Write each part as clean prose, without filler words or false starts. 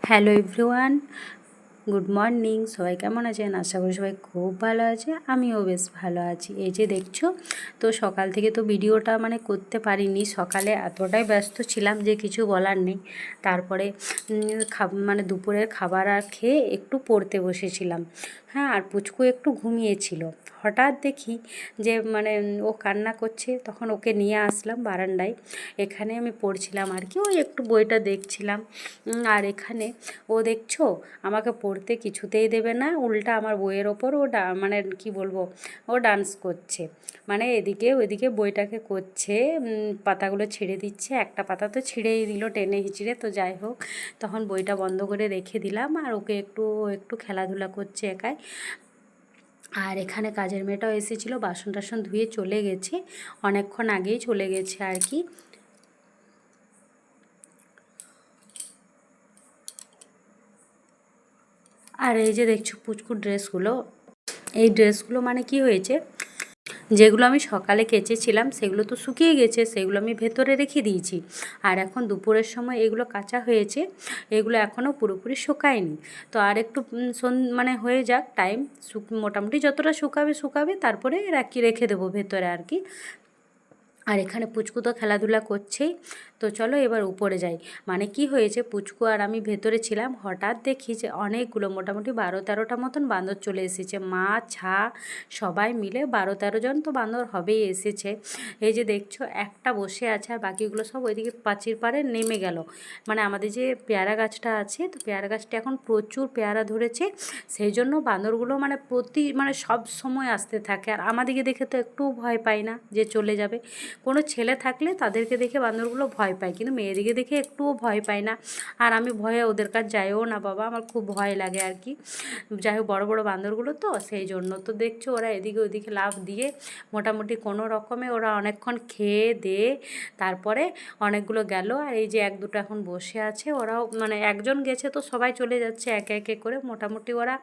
Hello everyone, good morning. সবাই কেমন আছেন? আশা করি সবাই খুব ভালো আছে, আমিও বেশ ভালো আছি। এই যে দেখছো, তো সকাল থেকে তো ভিডিওটা করতে পারিনি। সকালে এতটাই ব্যস্ত ছিলাম যে কিছু বলার নেই। তারপরে দুপুরের খাবার আর খেয়ে একটু পড়তে বসেছিলাম। হ্যাঁ, আর পুচকু একটু ঘুমিয়েছিল। হঠাৎ দেখি যে ও কান্না করছে, তখন ওকে নিয়ে আসলাম বারান্দায়। এখানে আমি পড়ছিলাম আর কি, ওই একটু বইটা দেখছিলাম। আর এখানে ও দেখছো আমাকে পড়তে কিছুতেই দেবে না, উল্টা আমার বইয়ের ওপর ও কি বলবো, ও ডান্স করছে। এদিকে ওইদিকে বইটাকে করছে, পাতাগুলো ছিঁড়ে দিচ্ছে। একটা পাতা তো ছিঁড়েই দিল টেনে হিঁচড়ে, তো যাই হোক, তখন বইটা বন্ধ করে রেখে দিলাম। আর ওকে একটু একটু খেলাধুলা করছে একাই। আর এখানে কাজের মেয়েটাও এসেছিলো, বাসন টাসন ধুয়ে চলে গেছে, অনেকক্ষণ আগেই চলে গেছে আর কি। আর এই যে দেখছো পুচকুর ড্রেসগুলো, এই ড্রেসগুলো কি হয়েছে, যেগুলো আমি সকালে কেচেছিলাম সেগুলো তো শুকিয়ে গেছে, সেগুলো আমি ভেতরে রেখে দিয়েছি। আর এখন দুপুরের সময় এগুলো কাচা হয়েছে, এগুলো এখনও পুরোপুরি শুকায়নি। তো আর একটু হয়ে যাক টাইম, মোটামুটি যতটা শুকাবে তারপরে রেখে দেবো ভেতরে আর কি। আর এখানে পুচকু তো খেলাধুলা করছেই। তো চলো এবার উপরে যাই। কি হয়েছে, পুচকু আর আমি ভেতরে ছিলাম, হঠাৎ দেখি যে অনেকগুলো, মোটামুটি 12-13টা মতন বাঁদর চলে এসেছে। মা, ছা সবাই মিলে 12-13 জন তো বাঁদর হবেই এসেছে। এই যে দেখছো, একটা বসে আছে আর বাকিগুলো সব ওইদিকে পাঁচির পাড়ে নেমে গেল। আমাদের যে পেয়ারা গাছটা আছে, তো পেয়ারা গাছটা এখন প্রচুর পেয়ারা ধরেছে, সেই জন্য বাঁদরগুলো সব সময় আসতে থাকে। আর আমাদেরকে দেখে তো একটু ভয় পায় না যে চলে যাবে। কোনো ছেলে থাকলে তাদেরকে দেখে বাঁদরগুলো ভয় পায়, কিন্তু মেয়েদিকে দেখে একটুও ভয় পায় না। আর আমি ভয়ে ওদের কাছে যাইও না বাবা, আমার খুব ভয় লাগে আর কি। যাই হোক, বড়ো বড়ো বাঁদরগুলো তো সেই জন্য। তো দেখছো ওরা এদিকে ওদিকে লাফ দিয়ে মোটামুটি কোনো রকমে ওরা অনেকক্ষণ খেয়ে দিয়ে তারপরে অনেকগুলো গেল। আর এই যে 1-2টো এখন বসে আছে, ওরাও একজন গেছে তো সবাই চলে যাচ্ছে একে একে করে। মোটামুটি ওরা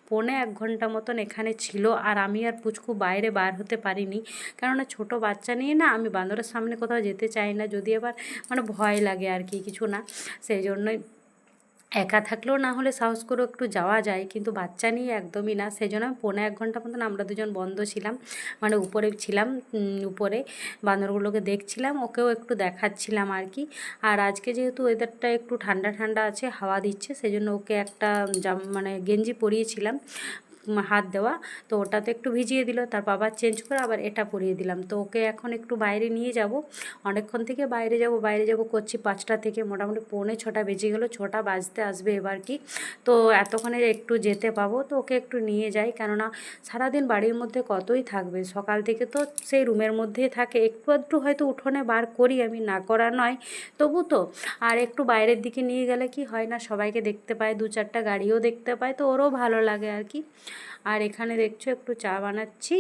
1.25 ঘন্টা মতন এখানে ছিল। আর আমি আর পুচকু বাইরে বার হতে পারিনি, কেননা ছোট বাচ্চা নিয়ে না আমি বাঁদরের সামনে কোথাও যেতে চাই না, যদি আবার ভয় লাগে আর কি, কিছু না। সেই জন্যই একা থাকলেও না হলে সাহস করেও একটু যাওয়া যায়, কিন্তু বাচ্চা নিয়ে একদমই না। সেই জন্য আমি 1.25 ঘন্টা মতন আমরা দুজন বন্ধ ছিলাম, উপরে ছিলাম। উপরে বাঁদরগুলোকে দেখছিলাম, ওকেও একটু দেখাচ্ছিলাম আর কি। আর আজকে যেহেতু ওয়েদারটা একটু ঠান্ডা ঠান্ডা আছে, হাওয়া দিচ্ছে, সেই জন্য ওকে একটা গেঞ্জি পরিয়েছিলাম হাত দেওয়া, তো ওটাতে একটু ভিজিয়ে দিল, তার বাবা চেঞ্জ করে আবার এটা পরিয়ে দিলাম। তো ওকে এখন একটু বাইরে নিয়ে যাব, অনেকক্ষণ থেকে বাইরে যাব করছি 5টা থেকে, মোটামুটি 5:45 বেজে গেলো, 6টা বাজতে আসবে এবার কি। তো এতক্ষণে একটু যেতে পাবো, তো ওকে একটু নিয়ে যাই, কেননা সারাদিন বাড়ির মধ্যে কতই থাকবে, সকাল থেকে তো সেই রুমের মধ্যেই থাকে। একটু আধটু হয়তো উঠোনে বার করি আমি, না করা নয়, তবু তো। আর একটু বাইরের দিকে নিয়ে গেলে কি হয় না, সবাইকে দেখতে পায়, 2-4টা গাড়িও দেখতে পায়, তো ওরও ভালো লাগে আর কি। আর এখানে দেখছো একটু চা বানাচ্ছি,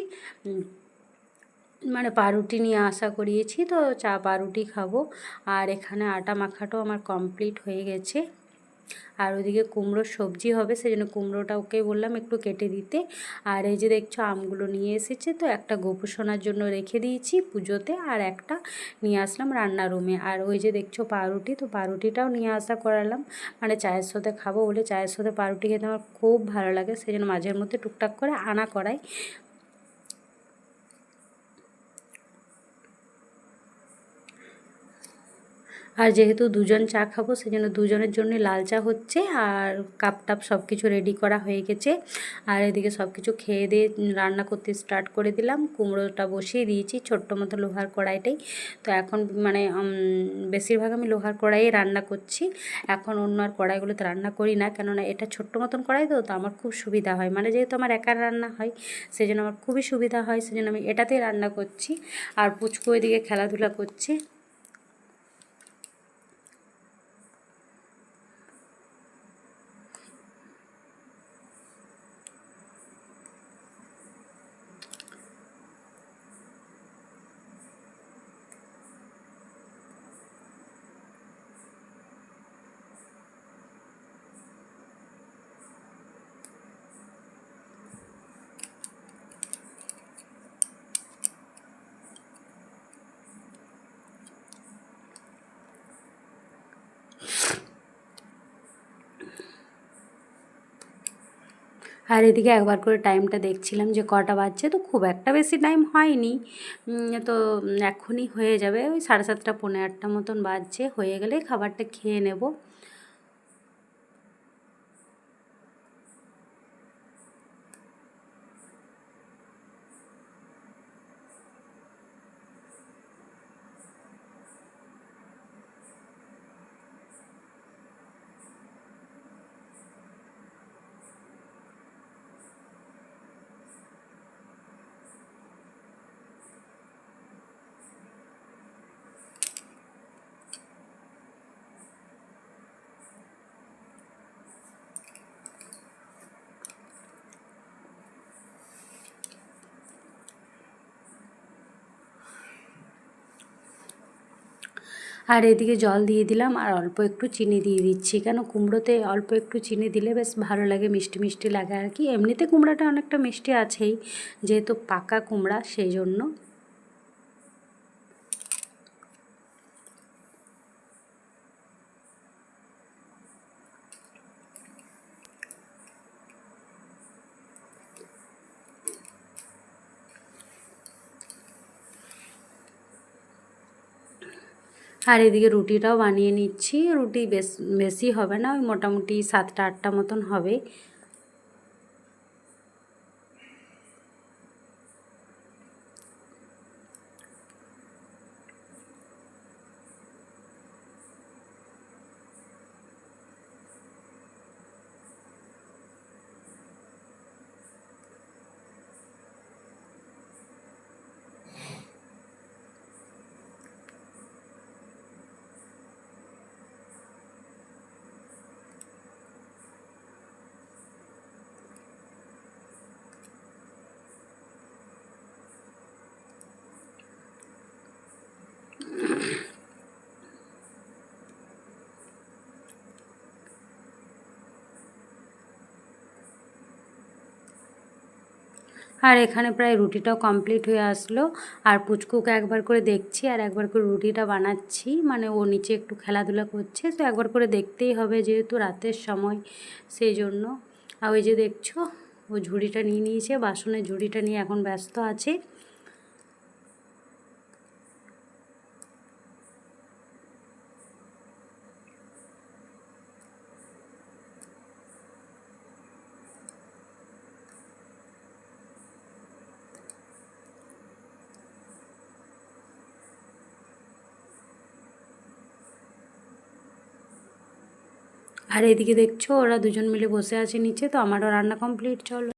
পাউরুটি নিয়ে আসা করিয়েছি, তো চা পাউরুটি খাবো। আর এখানে আটা মাখাটাও আমার কমপ্লিট হয়ে গেছে। আর ওইদিকে কুমড়োর সবজি হবে, সেই জন্য কুমড়োটা ওকে বললাম একটু কেটে দিতে। আর এই যে দেখছো আমগুলো নিয়ে এসেছে, তো একটা গোপু সোনার জন্য রেখে দিয়েছি পুজোতে, আর একটা নিয়ে আসলাম রান্নার রুমে। আর ওই যে দেখছো পাউরুটি, তো পাউরুটিটাও নিয়ে আসা করালাম, চায়ের সাথে খাবো বলে। চায়ের সাথে পাউরুটি খেতে আমার খুব ভালো লাগে, সেই জন্য মাঝের মধ্যে টুকটাক করে আনা করাই। আর যেহেতু দুজন চা খাবো, সেই জন্য দুজনের জন্য লাল চা হচ্ছে, আর কাপ টাপ সব কিছু রেডি করা হয়ে গেছে। আর এদিকে সব কিছু খেয়ে দিয়ে রান্না করতে স্টার্ট করে দিলাম। কুমড়োটা বসিয়ে দিয়েছি ছোট্ট মতো লোহার কড়াইটাই। তো এখন বেশিরভাগ আমি লোহার কড়াইয়ে রান্না করছি এখন, অন্য আর কড়াইগুলোতে রান্না করি না, কেননা এটা ছোট্ট মতন কড়াই, তো আমার খুব সুবিধা হয়, যেহেতু আমার একার রান্না হয়, সেই জন্য আমার খুবই সুবিধা হয়, সেই জন্য আমি এটাতেই রান্না করছি। আর পুচকু এদিকে খেলাধুলা করছে। আর এদিকে একবার করে টাইমটা দেখছিলাম যে কটা বাজছে, তো খুব একটা বেশি টাইম হয়নি। তো এখনই হয়ে যাবে, ওই 7:30 পৌনে 8টা মতন বাজছে। হয়ে গেলে খাবারটা খেয়ে নেব। আর এদিকে জল দিয়ে দিলাম, আর অল্প একটু চিনি দিয়ে দিচ্ছি, কেন কুমড়োতে অল্প একটু চিনি দিলে বেশ ভালো লাগে, মিষ্টি মিষ্টি লাগে আর কি। এমনিতে কুমড়োটা অনেকটা মিষ্টি আছেই, যেহেতু পাকা কুমড়া, সেই জন্য। আর এদিকে রুটিটাও বানিয়ে নিচ্ছি। রুটি বেশি হবে না, ওই মোটামুটি 7টা 8টা মতন হবে। আর এখানে প্রায় রুটিটাও কমপ্লিট হয়ে আসলো। আর পুচকুকে একবার করে দেখছি, আর একবার করে রুটিটা বানাচ্ছি, মানে ও নিচে একটু খেলাধুলা করছে, তো একবার করে দেখতেই হবে যেহেতু রাতের সময়, সেই জন্য। আর ওই যে দেখছো, ও ঝুড়িটা নিয়ে নিয়েছে, বাসনের ঝুড়িটা নিয়ে এখন ব্যস্ত আছে। আর এদিকে দেখছো ওরা দুজন মিলে বসে আছে নিচে, তো আমারও রান্না কমপ্লিট, চলো।